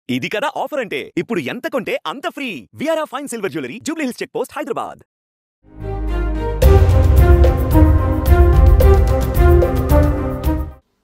ఇది కదా ఆఫర్ అంటే ఇప్పుడు ఎంత కొంటే అంత ఫ్రీ విఆర్ఆ fine silver jewellery Jubilee Hills check post Hyderabad.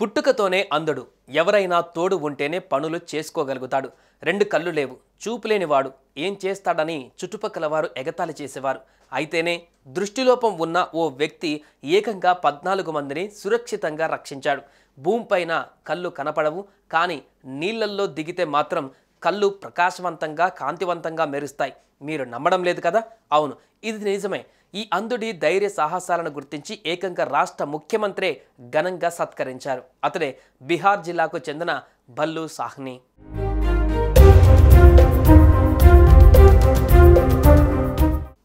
పుట్టుకతోనే అంధుడు. ఎవరైనా తోడు ఉంటేనే పనులు చేసుకోగలుగుతాడు. రెండు కళ్ళు లేవు, చూపు లేనివాడు ఏం చేస్తాడని చుట్టుపక్కల వారు ఎగతాళి చేసేవారు. అయితేనే దృష్టిలోపం ఉన్న ఓ వ్యక్తి ఏకంగా 14 మందిని సురక్షితంగా రక్షించాడు. భూమిపైన కళ్ళు కనపడవు, కానీ నీళ్లల్లో దిగితే మాత్రం కళ్ళు ప్రకాశవంతంగా కాంతివంతంగా మెరుస్తాయి. మీరు నమ్మడం లేదు కదా? అవును, ఇది నిజమే. ఈ అంధుడి ధైర్య సాహసాలను గుర్తించి ఏకంగా రాష్ట్ర ముఖ్యమంత్రే ఘనంగా సత్కరించారు. అతడే బీహార్ జిల్లాకు చెందిన భల్లు సాహ్ని.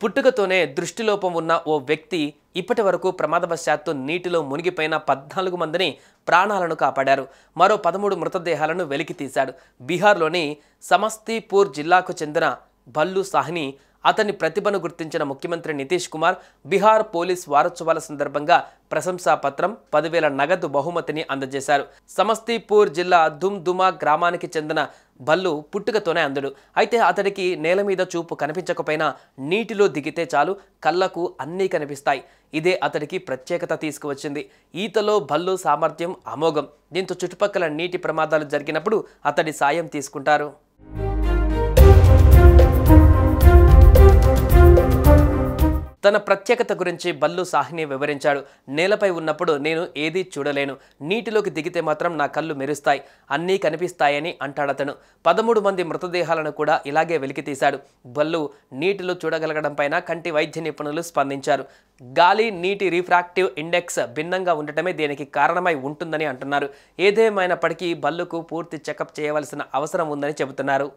పుట్టుకతోనే దృష్టిలోపం ఉన్న ఓ వ్యక్తి ఇప్పటి వరకు ప్రమాదవశాత్తు నీటిలో మునిగిపోయిన 14 మందిని ప్రాణాలను కాపాడారు. మరో 13 మృతదేహాలను వెలికి తీశాడు. బీహార్లోని సమస్తీపూర్ జిల్లాకు చెందిన భల్లు సాహ్ని. అతని ప్రతిభను గుర్తించిన ముఖ్యమంత్రి నితీష్ కుమార్ బీహార్ పోలీస్ వారోత్సవాల సందర్భంగా ప్రశంసా పత్రం, 10,000 నగదు బహుమతిని అందజేశారు. సమస్తీపూర్ జిల్లా దుమ్దుమా గ్రామానికి చెందిన భల్లు పుట్టుకతోనే అంధుడు. అయితే అతడికి నేల మీద చూపు కనిపించకపోయినా నీటిలో దిగితే చాలు కళ్ళకు అన్నీ కనిపిస్తాయి. ఇదే అతడికి ప్రత్యేకత తీసుకువచ్చింది. ఈతలో భల్లు సామర్థ్యం అమోఘం. దీంతో చుట్టుపక్కల నీటి ప్రమాదాలు జరిగినప్పుడు అతడి సాయం తీసుకుంటారు. తన ప్రత్యేకత గురించి భల్లు సాహ్ని వివరించాడు. నేలపై ఉన్నప్పుడు నేను ఏదీ చూడలేను, నీటిలోకి దిగితే మాత్రం నా కళ్ళు మెరుస్తాయి, అన్నీ కనిపిస్తాయని అంటాడతను. 13 మంది మృతదేహాలను కూడా ఇలాగే వెలికితీశాడు. భల్లు నీటిలో చూడగలగడం పైన కంటి వైద్య నిపుణులు స్పందించారు. గాలి నీటి రిఫ్రాక్టివ్ ఇండెక్స్ భిన్నంగా ఉండటమే దీనికి కారణమై ఉంటుందని అంటున్నారు. ఏదేమైనప్పటికీ భల్లుకు పూర్తి చెకప్ చేయవలసిన అవసరం ఉందని చెబుతున్నారు.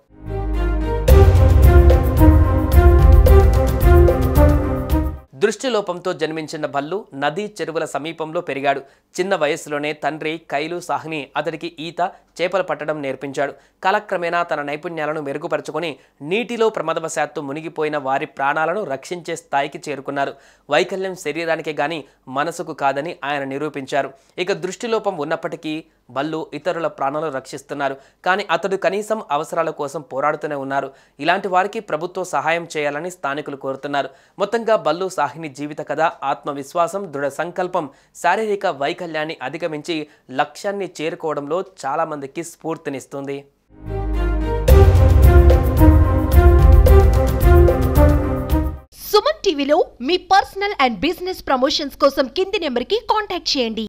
దృష్టిలోపంతో జన్మించిన భల్లు నదీ చెరువుల సమీపంలో పెరిగాడు. చిన్న వయస్సులోనే తండ్రి కైలు సాహ్ని అతడికి ఈత, చేపలు పట్టడం నేర్పించాడు. కాలక్రమేణా తన నైపుణ్యాలను మెరుగుపరుచుకొని నీటిలో ప్రమాదవశాత్తు మునిగిపోయిన వారి ప్రాణాలను రక్షించే స్థాయికి చేరుకున్నారు. వైకల్యం శరీరానికి గాని మనసుకు కాదని ఆయన నిరూపించారు. ఇక దృష్టిలోపం ఉన్నప్పటికీ భల్లు ఇతరుల ప్రాణాలు రక్షిస్తున్నారు. కానీ అతడు కనీసం అవసరాల కోసం పోరాడుతూనే ఉన్నారు. ఇలాంటి వారికి ప్రభుత్వం సహాయం చేయాలని స్థానికులు కోరుతున్నారు. మొత్తంగా భల్లు సాహ్ని జీవిత కథ ఆత్మవిశ్వాసం, దృఢ సంకల్పం శారీరక వైకల్యాన్ని అధిగమించి లక్ష్యాన్ని చేరుకోవడంలో చాలా మందికి స్ఫూర్తినిస్తుంది. సుమన్ టీవీలో మీ పర్సనల్ అండ్ బిజినెస్ ప్రమోషన్స్ కోసం కింది నెంబర్కి కాంటాక్ట్ చేయండి.